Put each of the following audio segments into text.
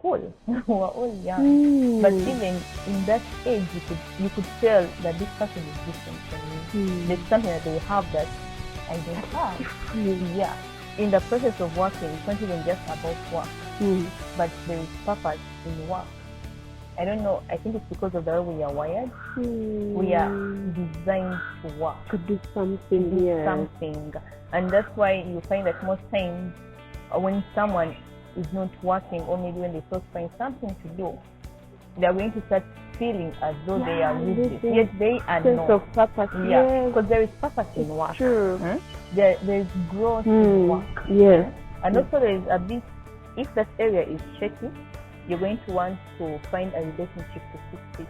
school. We were all young. But even in that age, you could tell that this person is different from me. There's something that they have that I don't have. Yeah. In the process of working, it's not even just about work, but there is purpose in work. I don't know, I think it's because of the way we are wired. We are designed to work. To do something, something. And that's why you find that most times when someone is not working, or maybe when they first find something to do, they are going to start feeling as though they are useless. Yet they are not. Sense of purpose. Yeah, because there is purpose in work. True. There is growth in work. Yes. And also there is a bit, if that area is shaky, you're going to want to find a relationship to fix it.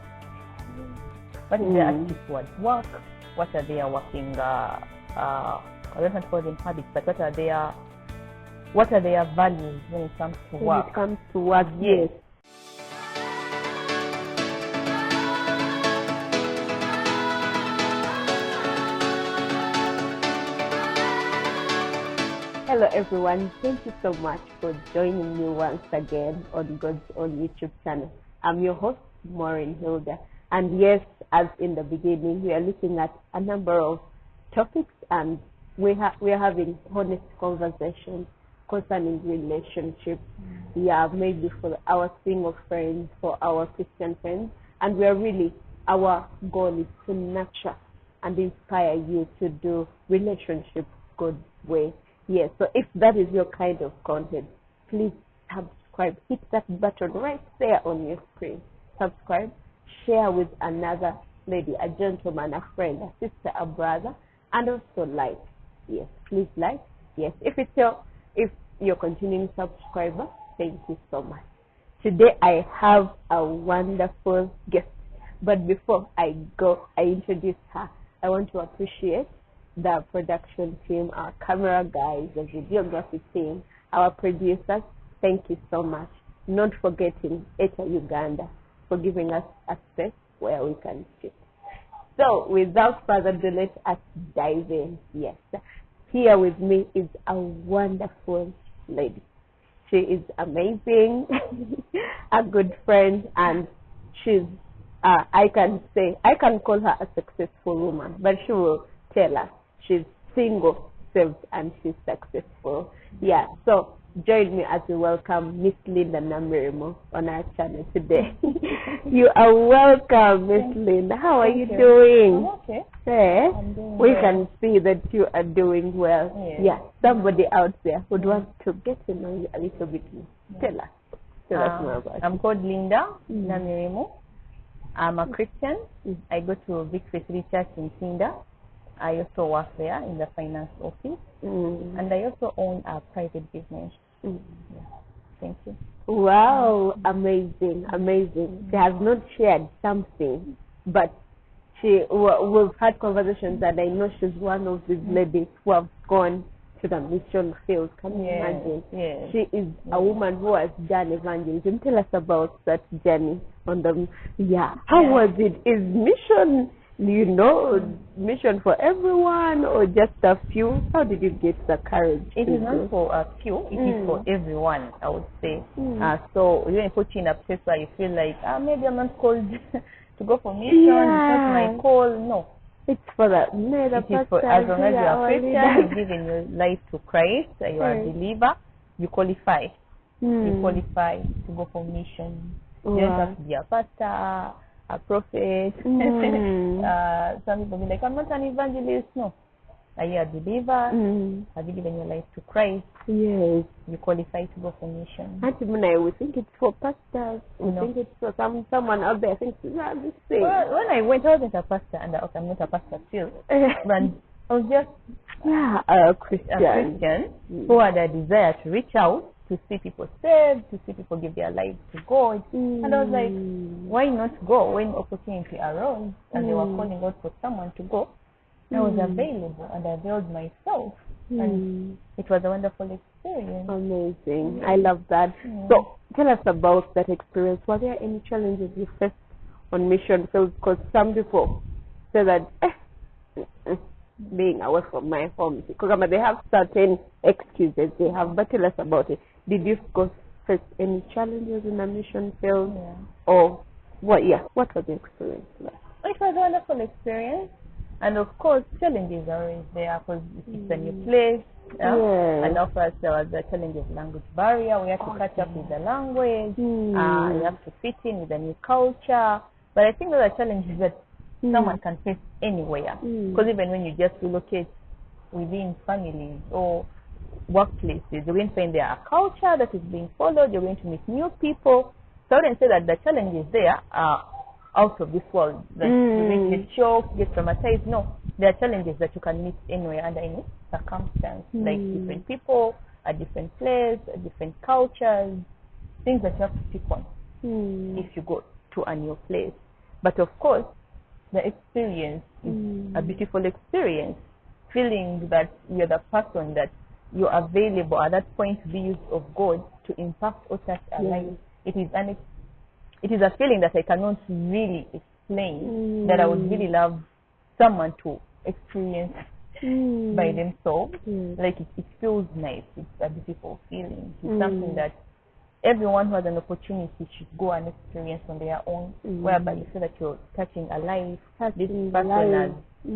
What is their attitude towards work? What are their working, I don't want to call them habits, but what are their values when it comes to work? When it comes to work, yes. Hello everyone, thank you so much for joining me once again on God's Own YouTube channel. I'm your host, Maureen Hilda. And yes, as in the beginning, we are looking at a number of topics and we are having honest conversations concerning relationships. Yeah, maybe for our single friends, for our Christian friends. And our goal is to nurture and inspire you to do relationships God's way. Yes, so if that is your kind of content, please subscribe. Hit that button right there on your screen. Subscribe, share with another lady, a gentleman, a friend, a sister, a brother, and also like. Yes, please like. Yes, if you're continuing subscriber, thank you so much. Today I have a wonderful guest, but before I introduce her, I want to appreciate the production team, our camera guys, the videography team, our producers. Thank you so much. Not forgetting Eta Uganda for giving us a space where we can sit. So without further ado, let us dive in. Yes, here with me is a wonderful lady. She is amazing, a good friend, and she's, I can call her a successful woman, but she will tell us. She's single, saved, and she's successful. Yeah, so join me as we welcome Miss Linda Namirimu on our channel today. You are welcome, Miss Linda. How are you doing? I'm okay. Hey, I'm doing we well. can see that you are doing well. Yes. Yeah, somebody out there would want to get to know you a little bit more. Tell us more about I'm called Linda Namirimu. I'm a Christian. I go to Victory City Church Ntinda. I also work there in the finance office, and I also own a private business. Yeah. Thank you. Wow, amazing. She has not shared something, but we've had conversations, and I know she's one of these ladies who have gone to the mission field. Can you imagine? Yes. She is a woman who has done evangelism. Tell us about that journey on the. How was it? Is mission? Mission for everyone or just a few? How did you get the courage? It is not for a few, it is for everyone, I would say. So when you put you in a place where you feel like, maybe I'm not called to go for mission, it's not my call. No. It's for the as long as you are Christian, you've given your life to Christ, you are a believer, you qualify. You qualify to go for mission. You don't have to be a pastor, a prophet. Some people be like, I'm not an evangelist. No. Are you a believer? Have you given your life to Christ? Yes. You qualify to go for mission. We think it's for pastors. We think it's for someone out there thinks, this thing. Well, when I went, I wasn't a pastor, and I'm not a pastor still. But I was just a Christian who had a desire to reach out, to see people saved, to see people give their lives to God. And I was like, why not go when opportunity arose and they were calling out for someone to go? I was available and I availed myself. And it was a wonderful experience. Amazing. I love that. So tell us about that experience. Were there any challenges you faced on mission field? Because some people say that being away from my home, because they have certain excuses they have, but tell us about it. Did you go faced any challenges in the mission field? Yeah. Or what was the experience like? It was a wonderful experience. And of course, challenges are always there because it's a new place. And of course, there was the challenge of language barrier. We had to catch up with the language. You have to fit in with the new culture. But I think those are challenges that someone can face anywhere. Because even when you just relocate within families or workplaces, you're going to find there a culture that is being followed. You're going to meet new people. So I wouldn't say that the challenges there are out of this world, that you make get shocked, get traumatized. No, there are challenges that you can meet anywhere under any circumstance, like different people, a different place, different cultures, things that you have to pick on if you go to a new place. But of course, the experience is a beautiful experience, feeling that you're the person that you're available at that point to be used of God to impact or touch a life. It is a feeling that I cannot really explain, that I would really love someone to experience by themselves. Like it feels nice. It's a beautiful feeling. It's something that everyone who has an opportunity should go and experience on their own, whereby you feel that you're touching a life. This person has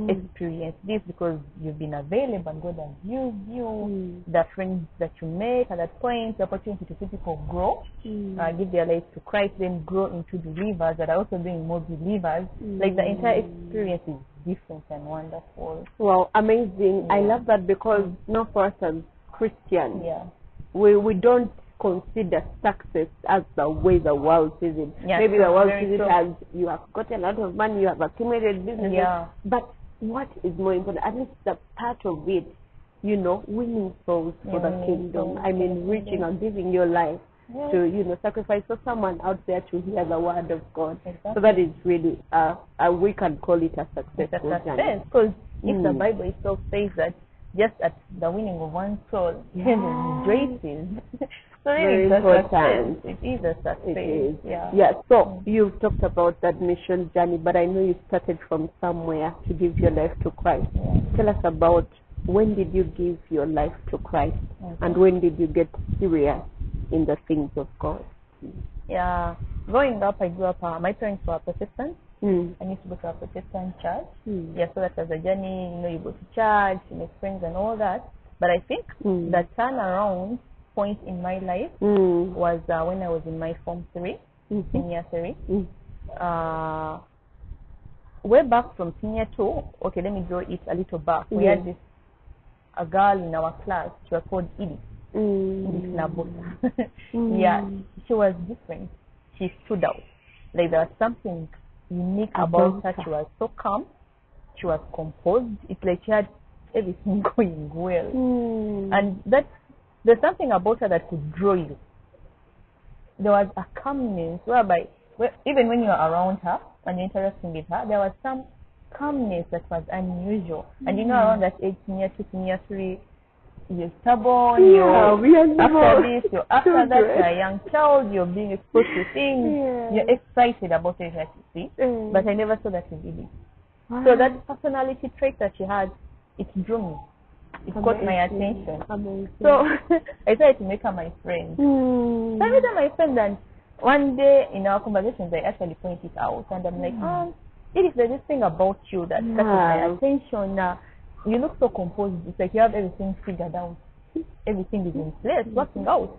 experienced this because you've been available and God has used you. The friends that you make at that point, the opportunity to see people grow, give their lives to Christ, then grow into believers that are also being more believers. Like the entire experience is different and wonderful. Wow, amazing. I love that because not for us as Christians, we don't consider success as the way the world sees it. Maybe the world sees it as you have got a lot of money, you have accumulated businesses. But what is more important, at least the part of it, winning souls for the kingdom. I mean, reaching and giving your life to, sacrifice for someone out there to hear the word of God. So that is really, we can call it a successful journey. Because if the Bible itself says that just at the winning of one soul, heaven rejoices. So very important. It is a success. It is. So you've talked about that mission journey, but I know you started from somewhere to give your life to Christ. Tell us about when did you give your life to Christ and when did you get serious in the things of God? Yeah. Growing up, I grew up, my parents were Protestant. I used to go to a Protestant church. So that was a journey, you go to church, you make friends and all that. But I think the turnaround point in my life was when I was in my Form 3, Senior 3. Way back from Senior 2, okay, let me go it a little back. We had a girl in our class, she was called Edith. Edith Nabosa. She was different. She stood out. Like there was something unique about her. She was so calm. She was composed. It's like she had everything going well. And there's something about her that could draw you. There was a calmness whereby, even when you're around her and you're interacting with her, there was some calmness that was unusual. And around that age, Senior 2, Senior 3, you're stubborn, after that, you're a young child, you're being exposed to things, you're excited about it that you see. But I never saw that in Edith. So that personality trait that she had, it drew me. It caught my attention. So I tried to make her my friend. So I made her my friend, and one day in our conversations, I actually point it out. And I'm like, Edith, there's this thing about you that catches my attention. You look so composed. It's like you have everything figured out. Everything is in place, working out.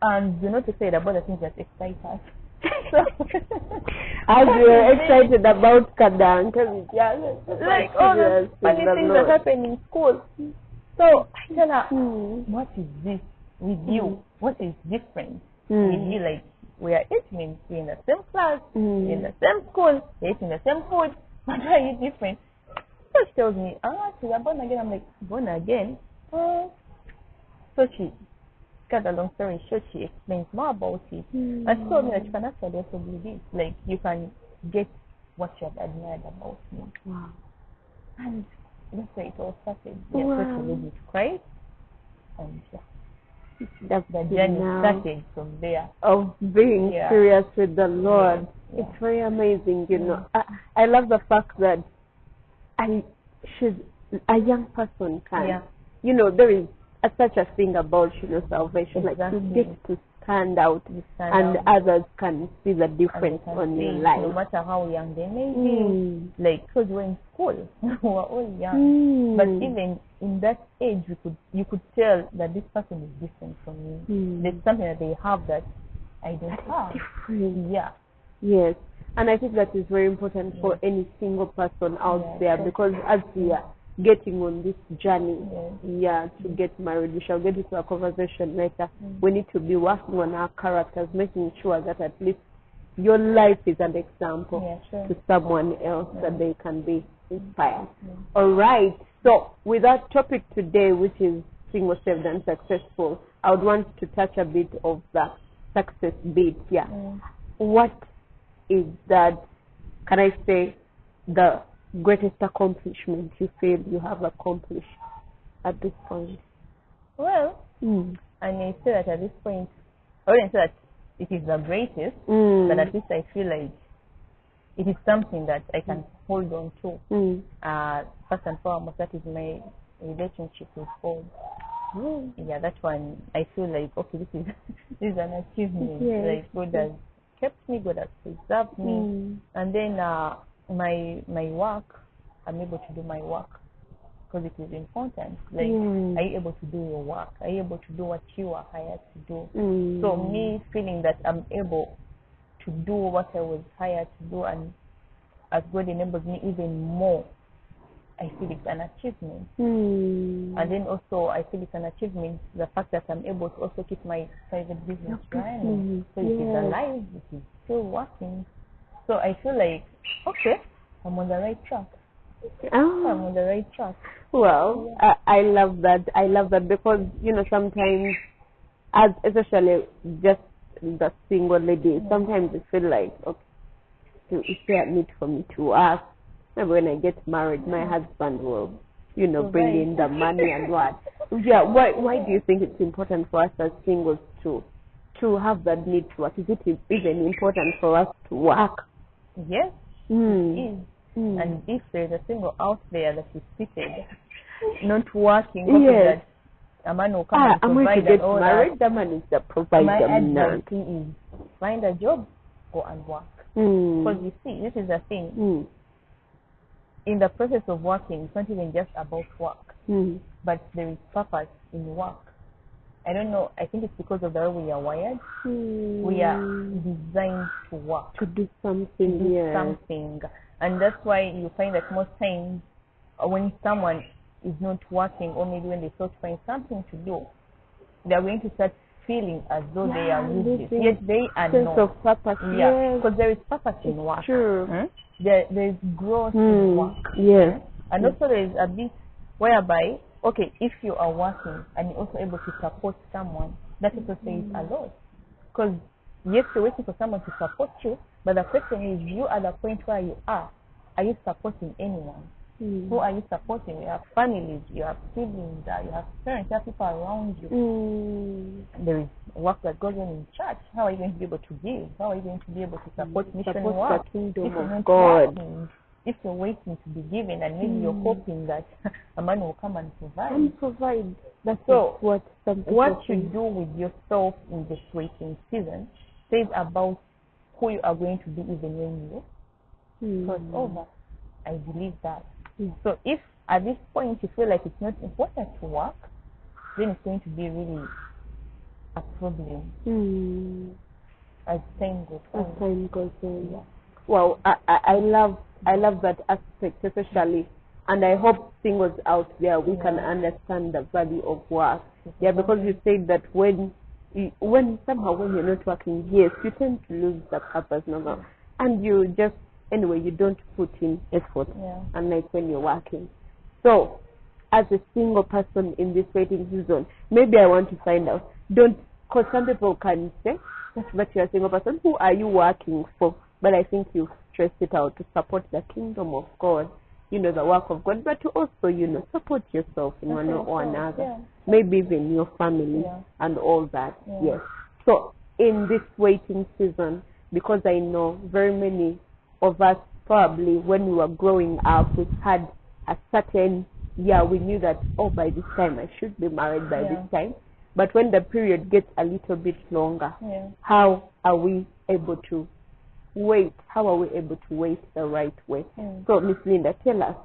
And you're not excited about the things that excite us. So, as you're excited about Kadang, like all the funny things that happen in school. So I tell her, what is this with you? What is different with you? Like, we are eating, we're in the same class, we're in the same school, we're eating the same food, but why are you different? So she tells me, she's a born again. I'm like, born again? So she, cut a long story short, she explains more about it. And she told me that you can actually also do this. Like, you can get what you have admired about me. Wow. And that's where it all started. Yes, so she led me to Christ. And the journey started from there. Of being serious with the Lord. Yeah. It's very amazing, I love the fact that she's a young person can. There is such a thing about salvation. Like you get to stand out, and others can see the difference on your life. No matter how young they may be, like, because we're in school, we're all young, but even in that age, you could tell that this person is different from me. There's something that they have that I don't have. Different. Yeah. Yes. And I think that is very important for any single person out there, because as we are getting on this journey, to get married, we shall get into a conversation later. We need to be working on our characters, making sure that at least your life is an example to someone else, that they can be inspired. All right. So with our topic today, which is single, saved, and successful, I would want to touch a bit of the success bit. Yeah. What is that, can I say, the greatest accomplishment you feel you have accomplished at this point? Well, I may say that at this point, I wouldn't say that it is the greatest, but at least I feel like it is something that I can hold on to. First and foremost, that is my relationship with God. Yeah, that one, I feel like, okay, this is an achievement. Like, God has kept me, God has preserved me. And then my work, I'm able to do my work because it is important. Like, are you able to do your work? Are you able to do what you are hired to do? So me feeling that I'm able to do what I was hired to do, and as God enables me even more, I feel it's an achievement. And then also I feel it's an achievement the fact that I'm able to also keep my private business running. So it is alive, it is still working. So I feel like, okay, I'm on the right track. I'm on the right track. Well, I love that. I love that because, you know, sometimes, as especially just the single lady, sometimes I feel like, okay, is there a need for me to ask? Maybe when I get married, my husband will, you know, bring in the money and what. Yeah, why do you think it's important for us as singles to have that need to work? Is it even important for us to work? Yes, it is. And if there's a single out there that is seated, not working, that a man will come and provide, I'm going to get married, the man is the provider. My advice is find a job, go and work. Because you see, this is the thing. In the process of working, it's not even just about work, but there is purpose in work. I don't know, I think it's because of the way we are wired. We are designed to work. To do something. Something. And that's why you find that most times when someone is not working, or maybe when they start to find something to do, they are going to start feeling as though they are useless. Yet they are sense not. Of purpose. Because there is purpose in work. True. There is growth in work. And also there is a bit whereby, okay, if you are working and you're also able to support someone, that also says a lot. Because yes, you're waiting for someone to support you, but the question is, you at the point where you are you supporting anyone? Who are you supporting? You have families, you have siblings, you have parents, you have people around you. There is work that goes on in church. How are you going to be able to give? How are you going to be able to support mission work? The kingdom of God. If you're waiting to be given, and maybe you're hoping that a man will come and provide. That's so what you do with yourself in this waiting season says about who you are going to be even when you cross over. I believe that. So if at this point you feel like it's not important to work, then it's going to be really a problem as time goes on. Well, I love that aspect especially, and I hope singles out there we can understand the value of work. Because you said that when you're not working, yes, you tend to lose the purpose, and you just you don't put in effort, unlike when you're working. So, as a single person in this waiting season, maybe I want to find out. Because some people can say, but you're a single person, who are you working for? But I think you stressed it out to support the kingdom of God, the work of God, but to also, support yourself in one or another, maybe even your family and all that. Yes. So, in this waiting season, because I know very many of us probably when we were growing up, we had a certain, we knew that, by this time I should be married by this time. But when the period gets a little bit longer, how are we able to wait? How are we able to wait the right way? So, Miss Linda, tell us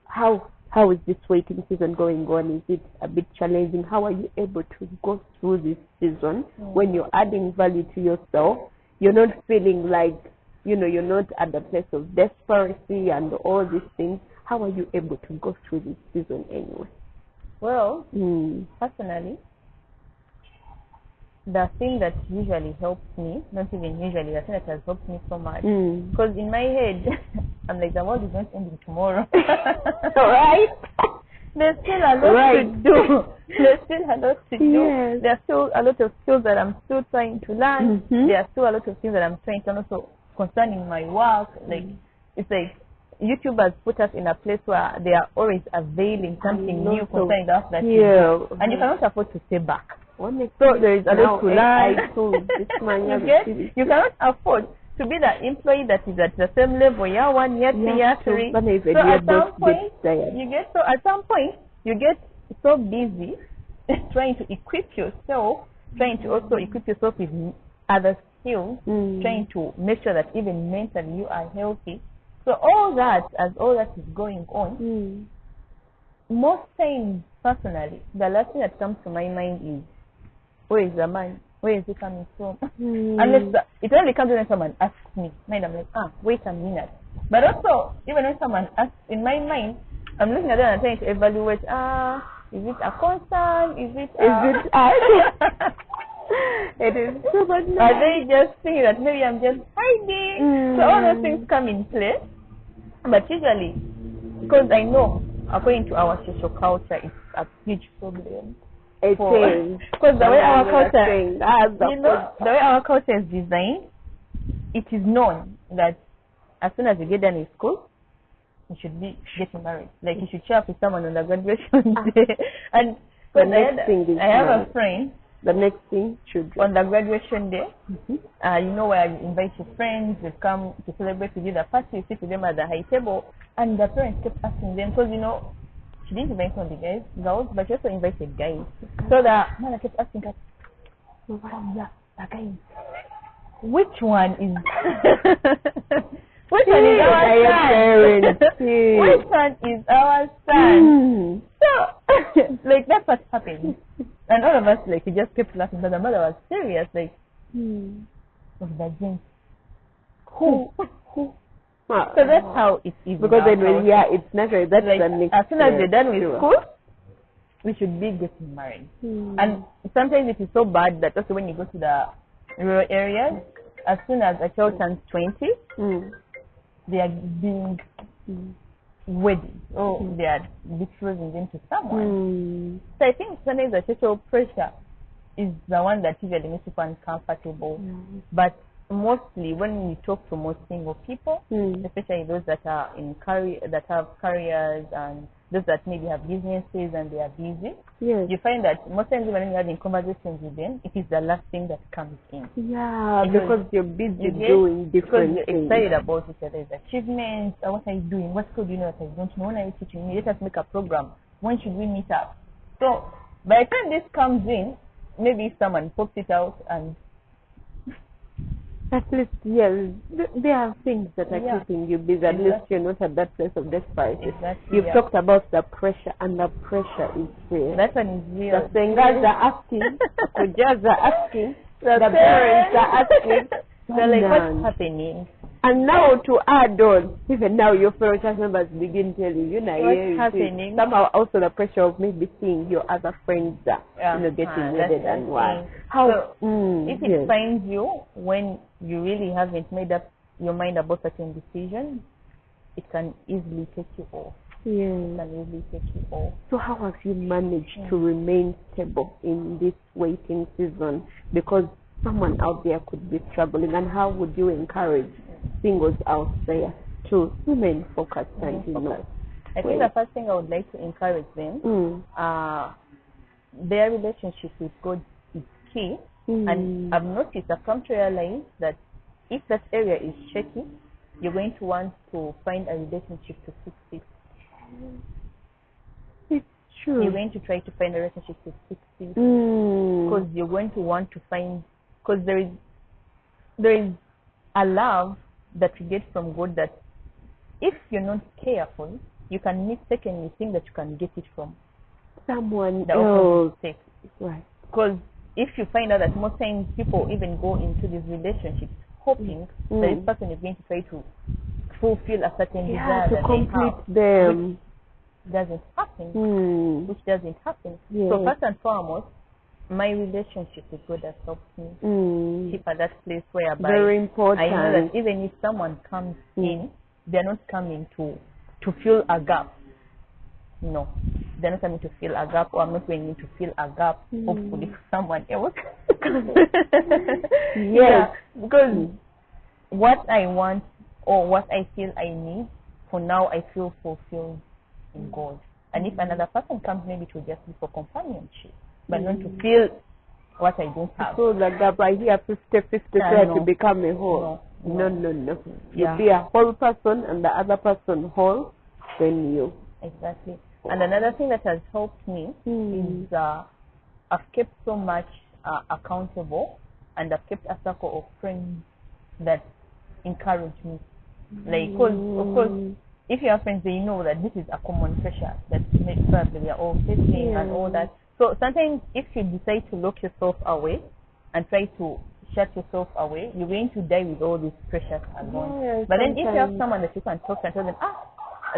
how is this waiting season going on? Is it a bit challenging? How are you able to go through this season when you're adding value to yourself? You're not feeling like, you're not at the place of desperation and all these things. How are you able to go through this season anyway? Well, personally, the thing that usually helps me, not even usually, the thing that has helped me so much, because in my head, I'm like, the world is not ending tomorrow. Right? There's still a lot to do. There's still a lot to do. Yes. There's still a lot of skills that I'm still trying to learn. There are still a lot of things that I'm trying to learn also concerning my work. Like, it's like YouTube has put us in a place where they are always availing something new concerning us that you do. And you cannot afford to stay back. So there is a lot to learn. You cannot afford to be the employee that is at the same level, year 1, year 2, year 3. So at some point you get so busy trying to equip yourself, trying to also equip yourself with other skills, trying to make sure that even mentally you are healthy. So all that is going on, most times personally, the last thing that comes to my mind is, where is the man? Where is he coming from? Unless it only comes when someone asks me. Mind, I'm like, wait a minute. But also, even when someone asks, in my mind, I'm looking at them and trying to evaluate, is it a concern? Is it it is so bad. Are they just thinking that maybe I'm just hiding? So all those things come in play. But usually, because I know, according to our social culture, it's a huge problem. It is. Because the way our culture, the way our culture is designed, it is known that as soon as you get done with school, you should be getting married. Like, you should show up with someone on the graduation day. And the next thing is I have a friend. The next thing should on the graduation day, where you invite your friends, they come to celebrate with you the party, you sit with them at the high table, and the parents kept asking them, because she didn't invite only girls, but she also invited guys. So the mother kept asking her, the guys, which one is which one is our son? Which one is our son? So like, that's what's happening. And all of us, like, we just kept laughing, but the mother was serious, like, of the James. Who? So that's how it is. Because it's natural. That's like, the next as soon as we're done with school, we should be getting married. And sometimes it is so bad that also when you go to the rural areas, as soon as a child turns 20, they are being wedded, or they are betrothed into someone. So I think sometimes the social pressure is the one that usually makes people uncomfortable. But mostly when we talk to most single people, especially those that are that have careers and those that maybe have businesses and they are busy, you find that most times when you're having conversations with them, it is the last thing that comes in. Because you're busy doing different things. You're excited about each other's achievements. What are you doing? What school do you know that I don't know? When are you teaching me? Let us make a program. When should we meet up? So by the time this comes in, maybe someone pops it out, and at least, there are things that are keeping you busy. At least you're not at that place of desperation. You've talked about the pressure, and the pressure is real. That one is real. The Sengas are asking, the Kujas are asking, the parents are asking. They're like, what's happening? And now to add on, even now your fellow church members begin telling you, what's happening? Somehow also the pressure of maybe seeing your other friends getting wedded and what. If it finds you when you really haven't made up your mind about certain decisions, it can easily take you off. It can easily take you off. So how have you managed to remain stable in this waiting season? Because someone out there could be struggling, and how would you encourage singles out there to remain focused and I think the first thing I would like to encourage them, their relationship with God is key. And I've noticed, I've come to realize that if that area is shaky, you're going to want to find a relationship to fix it. It's Sure. You're going to try to find a relationship to fix it, because you're going to want to find, because there is a love that you get from God that if you're not careful, you can mistakenly think that you can get it from someone the else. opposite sex. Right. Because if you find out that most times people even go into these relationships hoping that this person is going to try to fulfill a certain desire to that complete they have, them. which doesn't happen. Which doesn't happen. Yes. So first and foremost, my relationship with God has helped me keep at that place whereby very important. I know that even if someone comes in, they're not coming to fill a gap. No, they're not coming to fill a gap, or I'm not going to fill a gap, hopefully, for someone else. Yes. Because what I want or what I feel I need, for now I feel fulfilled in God. And if another person comes, maybe it will just be for companionship, but not to feel what I don't have. So the gap right here, 50-50, try to become a whole. No. You be a whole person and the other person whole, then you. Exactly. And another thing that has helped me is I've kept so much accountable, and I've kept a circle of friends that encourage me. Like, cause, of course, if you have friends, they know that this is a common pressure that probably we are all facing and all that. So sometimes if you decide to lock yourself away and try to shut yourself away, you're going to die with all these pressures alone. But then if you have someone that you can talk to and tell them,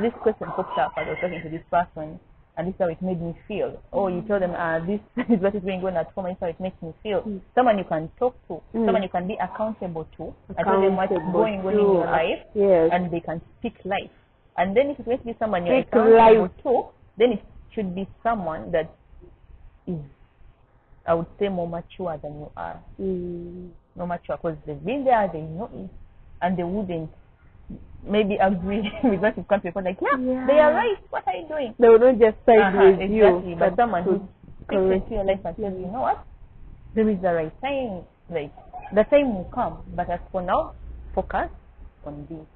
this question popped up as I was talking to this person, and this is how it made me feel. Or you tell them, this is what is going on at home, and this is how it makes me feel. Someone you can talk to, someone you can be accountable to, and tell them what's going on in your life, and they can speak life. And then if it's going to be someone you're accountable to, then it should be someone that is, I would say, more mature than you are. More mature, because they've been there, they know it, and they wouldn't maybe agree with what you've come to, like, they are right, what are you doing? They will not just side with you. But someone who speaks into your life and says, you know what, there is the right time, like, the time will come, but as for now, focus on this.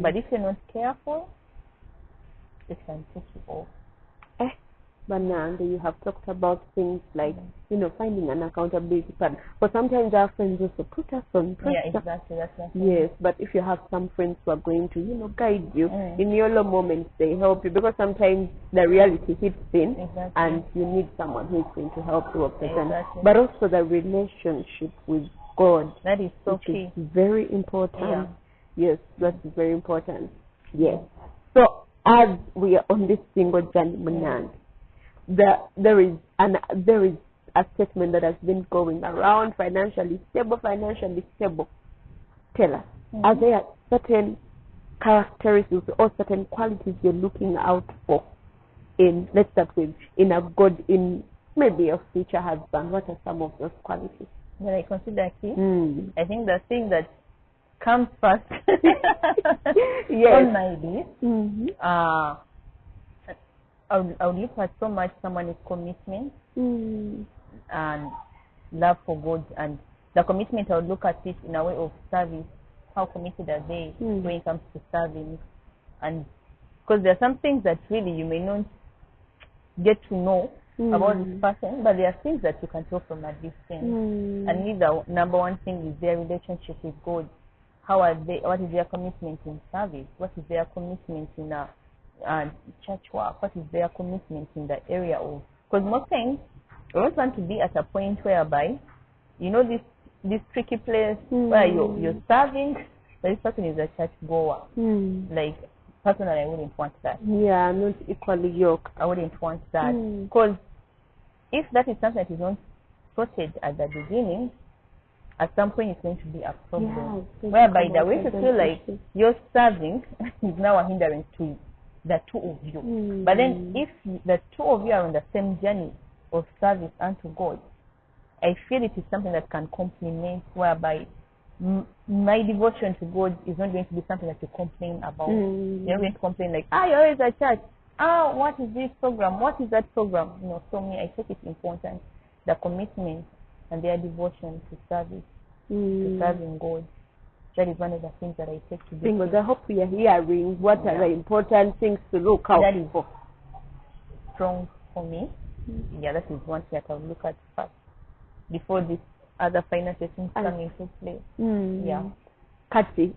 But if you're not careful, it can take you off. But now you have talked about things like, finding an accountability partner. But sometimes our friends also put us on pressure. Yeah, exactly. That's what yes, but if you have some friends who are going to, guide you, in your low moments, they help you. Because sometimes the reality hits in, and you need someone who is going to help you represent. But also the relationship with God. That is so key. Is very important. Yes, that's very important. Yes. So as we are on this single journey, Manand, there is a statement that has been going around: financially stable. Tell us, are there certain characteristics or certain qualities you're looking out for in, let's start with, in a God, in maybe a future husband? What are some of those qualities that I consider key? I think the thing that comes first on my list, I would look at so much someone is commitment and love for God, and the commitment I would look at it in a way of service. How committed are they when it comes to serving? And because there are some things that really you may not get to know about this person, but there are things that you can tell from a distance. And the number one thing is their relationship with God. How are they? What is their commitment in service? What is their commitment in church work? What is their commitment in the area of? Because most times we always want to be at a point whereby, this tricky place where you're serving, but this person is a church goer. Like, personally, I wouldn't want that. Yeah, not equally yoked. I wouldn't want that, because if that is something that is not sorted at the beginning, at some point it's going to be a problem. Whereby the way to feel like you're serving is now a hindrance to the two of you. But then if the two of you are on the same journey of service unto God, I feel it is something that can complement, whereby my devotion to God is not going to be something that you complain about. You're not going to complain like, you're always at church. What is this program? What is that program? So me, I take it important, the commitment and their devotion to service, to serving God. That is one of the things that I take to be. I hope we are hearing what are the important things to look out for. strong for me. Yeah, that is one thing that I'll look at first before this other financial things come into play. Yeah. Kathy,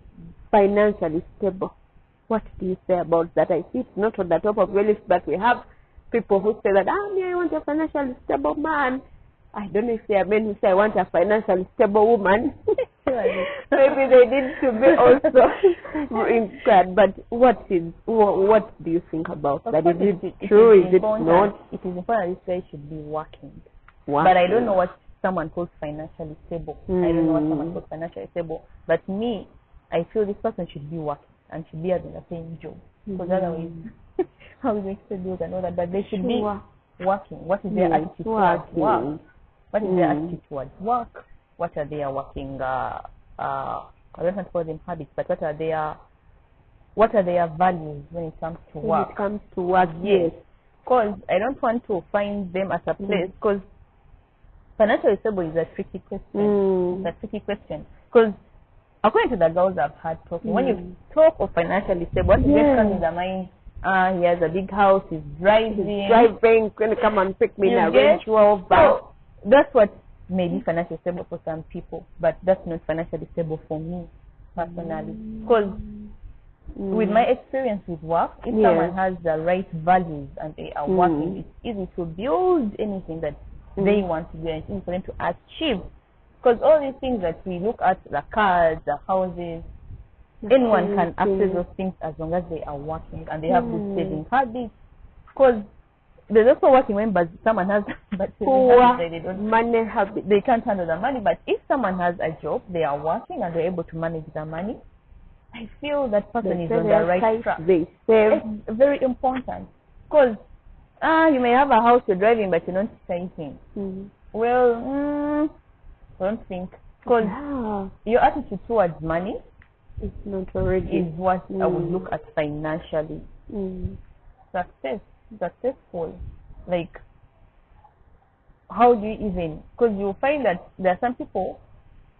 financially stable. What do you say about that? I see it's not on the top of your list, but we have people who say that, I want a financially stable man. I don't know if there are men who say, I want a financially stable woman. Maybe they need to be also inquired. But what do you think about that? Is it true? Is it not? It is important that this guy should be working. But I don't know what someone calls financially stable. I don't know what someone calls financially stable. But me, I feel this person should be working and should be having the same job. Because otherwise, how is it bills and all that? But they should be working. What is their attitude towards work? What is their attitude towards work? What are their working? I don't want to call them habits, but what are their values when it comes to work? When it comes to work, yes. Because I don't want to find them at a place. Because financially stable is a tricky question. It's a tricky question. Because according to the girls I've had talking, when you talk of financially stable, what just comes in the mind? He has a big house, he's driving. Going to come and pick me in a Range Rover. So that's what may be financially stable for some people, but that's not financially stable for me personally. Because with my experience with work, if someone has the right values and they are working, it's easy to build anything that they want to do and it's easy for them to achieve. Because all these things that we look at, the cars, the houses, anyone can access those things as long as they are working and they have good saving habits. Because there's also working when someone has but they don't money habits. They can't handle the money. But if someone has a job, they are working and they're able to manage the money, I feel that person is on the right track. They save. It's very important. Because you may have a house you're driving, but you're not saving. Well, I don't think. Because your attitude towards money is not already is what I would look at financially. Successful. Like, how do you even, because you'll find that there are some people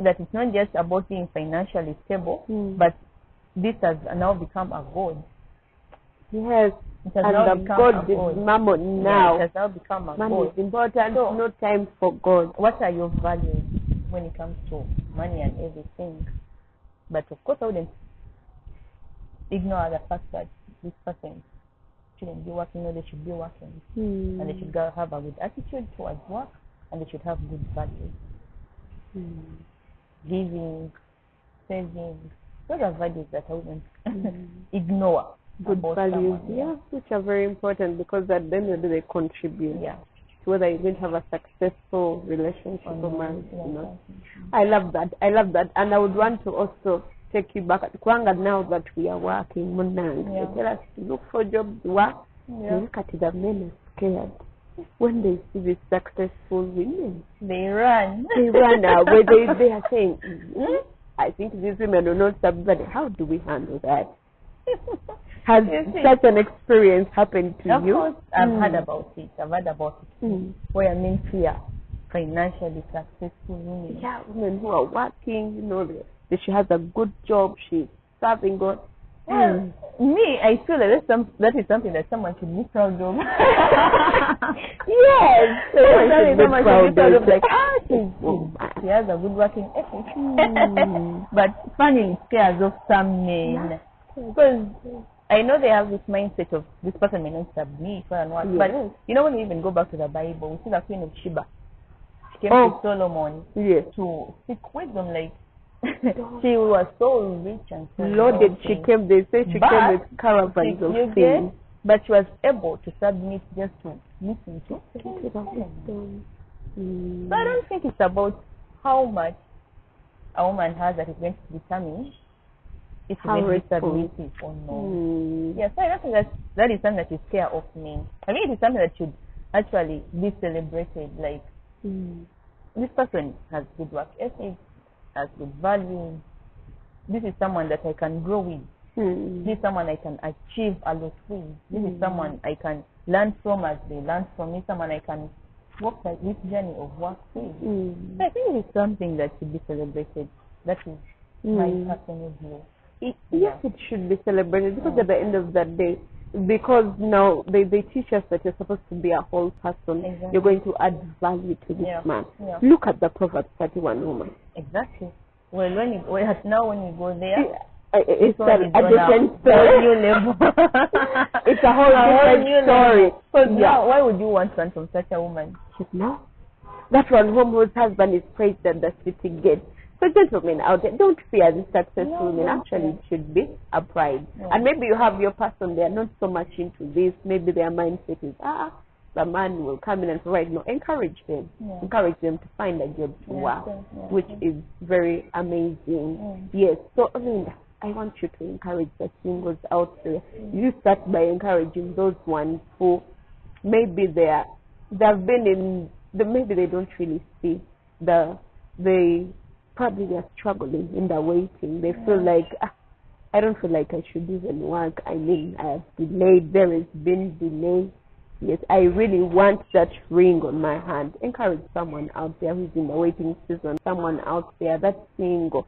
that it's not just about being financially stable, but this has now become a god. Yes, it has and now the become god a is god. mammon now. Yeah, it has now become a money god. is important, So, no time for God. What are your values when it comes to money and everything? But of course, I wouldn't ignore the fact that this person shouldn't be working, or they should be working. And they should have a good attitude towards work, and they should have good values. Giving, saving, those are values that I wouldn't ignore. Good values, which are very important because at the end of the day they contribute to whether you're going to have a successful relationship or marriage. I love that. And I would want to also take you back at Kwanga now that we are working. They tell us to look for jobs, work. Look at the men are scared. When they see these successful women, they run. They run away. They are saying, I think these women will not submit. How do we handle that? Has such an experience happened to you? Of course, I've heard about it. Where men fear financially successful women. Yeah, women who are working, that she has a good job, she's serving God. Well, me, I feel that that is something that someone should be proud of. Yes, someone should be proud of. Like, she has a good working ethic. But funny, it scares off some men. Because I know they have this mindset of this person may not submit and what. But when we even go back to the Bible, we see the Queen of Sheba. She came to Solomon to seek wisdom. Like, she was so rich and so loaded. They say she came with caravans of things. But she was able to submit just to listen to. So I don't think it's about how much a woman has that is going to determine if she may be submissive or no. Yes, so I don't think that is something that is scare of me. I mean, it is something that should actually be celebrated. Like, this person has good work ethic, has good values. This is someone that I can grow with. This is someone I can achieve a lot with. This is someone I can learn from as they learn from me. Someone I can walk this journey of work with. So I think it is something that should be celebrated. That is my personal view. Yes, it should be celebrated because at the end of that day, because now they teach us that you're supposed to be a whole person. Exactly. You're going to add value to this man. Yeah. Look at the Proverbs 31 woman. Exactly. Well, when you go there, it's a different story. New level. It's a whole different story. Because now, why would you want one from such a woman? No. That one whose husband is praised at the city gate. So gentlemen out there, don't fear the successful women. Actually, it should be a pride. Yeah. And maybe you have your person, they are not so much into this. Maybe their mindset is, the man will come in and provide. No, encourage them. Yeah. Encourage them to find a job to work, which is very amazing. Yes. So, Linda, I want you to encourage the singles out there. You start by encouraging those ones who maybe they've been in maybe they don't really see they probably are struggling in the waiting. They feel like I don't feel like I should even work. I mean, I have delayed. There has been delay. Yes, I really want that ring on my hand. Encourage someone out there who's in the waiting season. Someone out there that's single.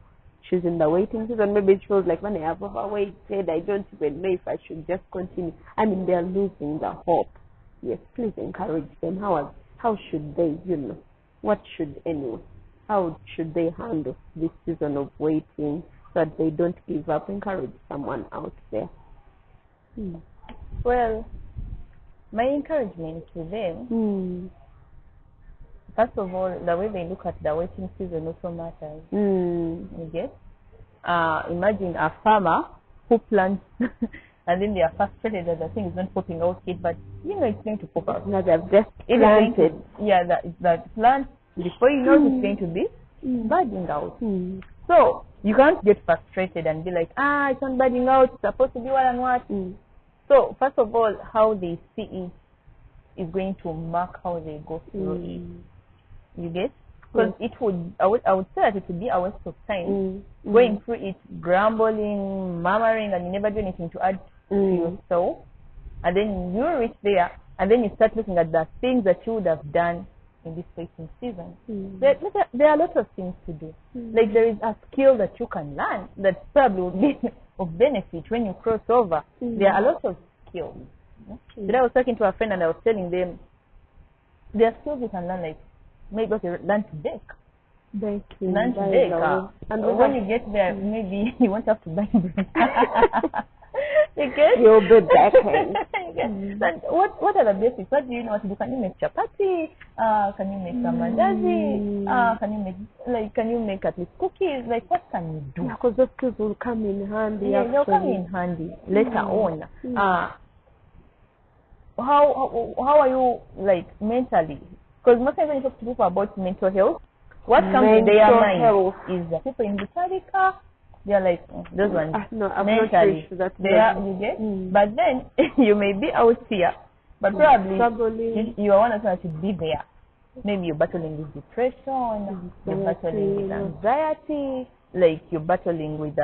She's in the waiting season. Maybe it feels like when I have overweighted, I don't even know if I should just continue. I mean, they're losing the hope. Yes, please encourage them. How should they, how should they handle this season of waiting so that they don't give up? Encourage someone out there. Well, my encouragement to them, first of all, the way they look at the waiting season also matters. You get? Imagine a farmer who plants and then they are frustrated that the thing is not popping out yet, but it's going to pop out. Now they've just planted. That plant, before you know it's going to be budding out. So you can't get frustrated and be like, it's not budding out, it's supposed to be what and what. So first of all, how they see it is going to mark how they go through it. You get? Because I would say that it would be a waste of time going through it, grumbling, murmuring, and you never do anything to add to yourself. And then you reach there, and then you start looking at the things that you would have done in this waiting season. There are lots of things to do. Like there is a skill that you can learn that probably will be of benefit when you cross over. There are lots of skills. Today I was talking to a friend and I was telling them there are skills you can learn, like maybe learn to bake. Learn to bake. And when you get there, maybe you won't have to buy bread. You'll be baking. And what are the basics? What do you know what to do? Can you make chapati? Can you make mandazi? Can you make at least cookies? Like, what can you do? Because those skills will come in handy. Yeah, they'll come in handy later on. How are you, like, mentally? Because most times when you talk to people about mental health, what comes in their mind is the people in the Tarika. They're like, those ones. No, I'm mentally. not sure that they are, you get? But then, you may be out here, but probably you are one of them that should be there. Maybe you're battling with depression, you're battling with anxiety, like you're battling with,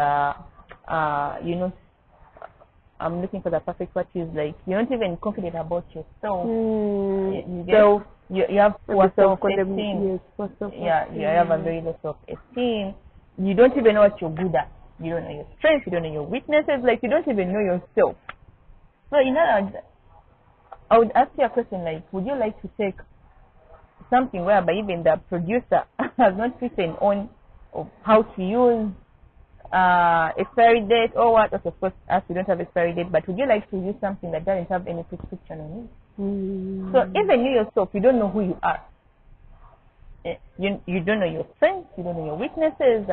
I'm looking for the perfect word, is like, you're not even confident about yourself. You get? You have poor self-esteem. You have a very low self-esteem. You don't even know what you're good at. You don't know your strengths. You don't know your weaknesses. Like, you don't even know yourself. So, in other words, I would ask you a question like, would you like to take something whereby even the producer has not written on of how to use expiry date or what? Of course, as we don't have expiry date, but would you like to use something that doesn't have any prescription on it? So even you yourself, you don't know who you are. You don't know your strengths, you don't know your weaknesses,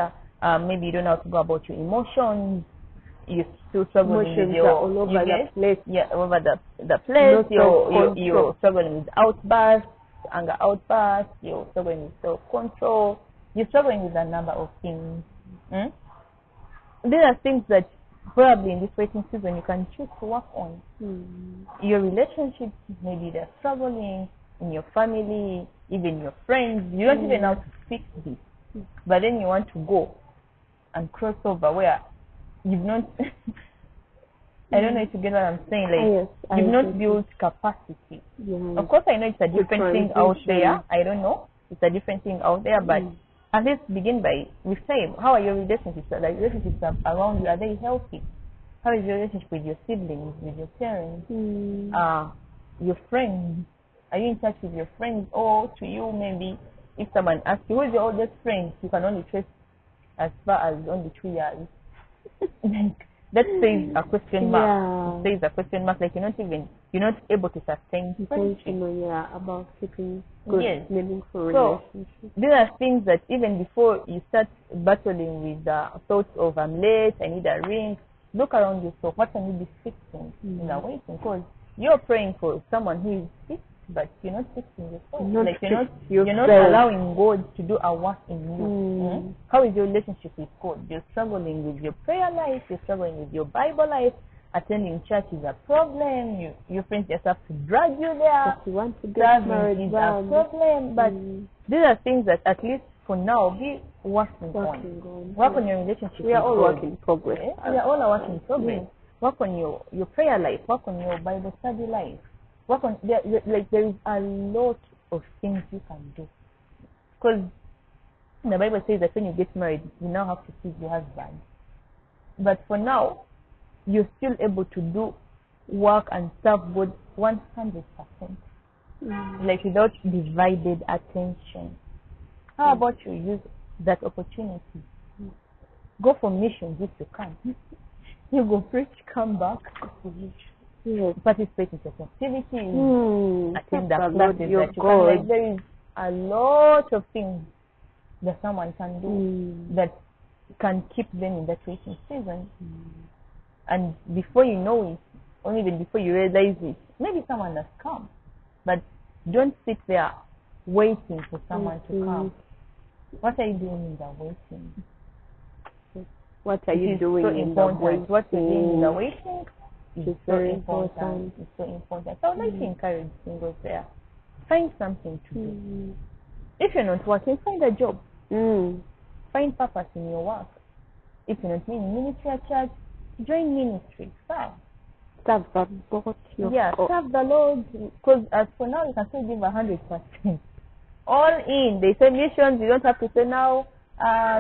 maybe you don't know how to go about your emotions, you're still struggling with your all over the place. Yeah, all over the place. You're struggling with outbursts, anger outbursts, you're struggling with self-control, you're struggling with a number of things. These are things that probably in this waiting season you can choose to work on. Your relationships, maybe they're struggling, in your family, even your friends. You don't even know how to fix this. But then you want to go and cross over where you've not I don't know if you get what I'm saying. Like, you've not built capacity. Of course, I know it's a different thing out there. I don't know. It's a different thing out there, but at least begin by with saying, how are your relationships? Like, relationships around you, are they healthy? How is your relationship with your siblings, with your parents, your friends? Are you in touch with your friends? Or to you, maybe, if someone asks you, who is your oldest friend, you can only trace as far as only 2 years. That says a question mark. Yeah. It says a question mark, like you're not able to sustain friendship. Yeah, about keeping good, meaningful So relationships. these are things that even before you start battling with the thoughts of I'm late, I need a ring, look around yourself. What can you be fixing in the waiting? Because you're praying for someone who is sick, but you're not fixing yourself. You're not allowing God to do a work in you. How is your relationship with God? You're struggling with your prayer life. You're struggling with your Bible life. Attending church is a problem. Your friends just have to drag you there. But you want to get married is a problem. But these are things that at least for now be working on. Work on your relationship. We are all work in progress. We are all a work in progress. Work on your prayer life. Work on your Bible study life. Work on there is a lot of things you can do. Because the Bible says that when you get married, you now have to please your husband. But for now, you're still able to do work and serve God 100%. Like without divided attention. How about you use that opportunity? Go for missions if you can. You go preach, come back. Participate in certain activities. Attend the classes that you can. Like, there is a lot of things that someone can do that can keep them in that waiting season. And before you know it, or even before you realize it, maybe someone has come. But don't sit there waiting for someone to come. What are you doing in the waiting? What are you doing in the waiting? What you're doing in the waiting is so important. It's so important. So I'd like to encourage singles there. Find something to do. If you're not working, find a job. Find purpose in your work. If you're not in ministry at church, join ministry. Serve the Lord. Serve the Lord. Because as for now, you can still give 100%. All in. They say missions. You don't have to say now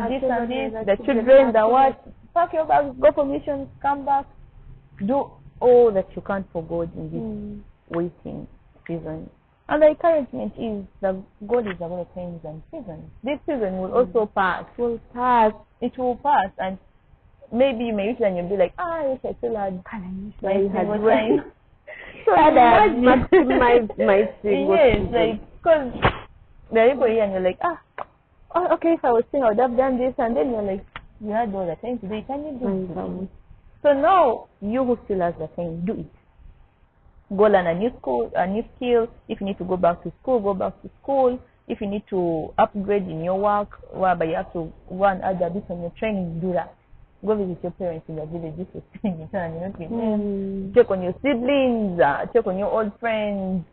this and this. The children, the what. Pack your bags. Go for missions. Come back. Do all that you can for God in this waiting season. And the encouragement is that God is about times and seasons. This season will also pass. It will pass. And maybe you may use it and you'll be like, yes, I still had my single time. So I maximize my single time. Yes, because there are people here and you're like, okay, if I was single, I would have done this. And then you're like, you had all the time to do it. Can you do it? So now, you who still has the time, do it. Go learn a new skill. If you need to go back to school, go back to school. If you need to upgrade in your work, whereby you have to go and add a bit on your training, do that. Go visit your parents in the village if you're staying in town and you're not with them. Check on your siblings, check on your old friends,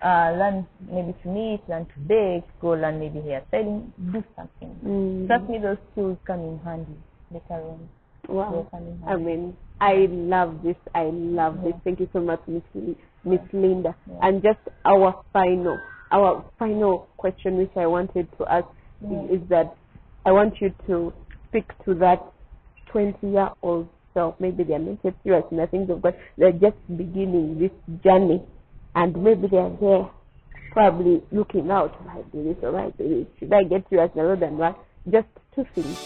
learn maybe to knit, learn to bake, go learn maybe hairstyling, do something. Trust me, those skills come in handy later on. Wow. I mean, I love this. I love this. Thank you so much, Miss Linda. And just our final question, which I wanted to ask, is that I want you to speak to that 20-year-old self. Maybe they are not yet serious in the things of God. They're just beginning this journey, and maybe they are there, probably looking out. Should I do this or I do this? Should I get serious rather than what? Just two things.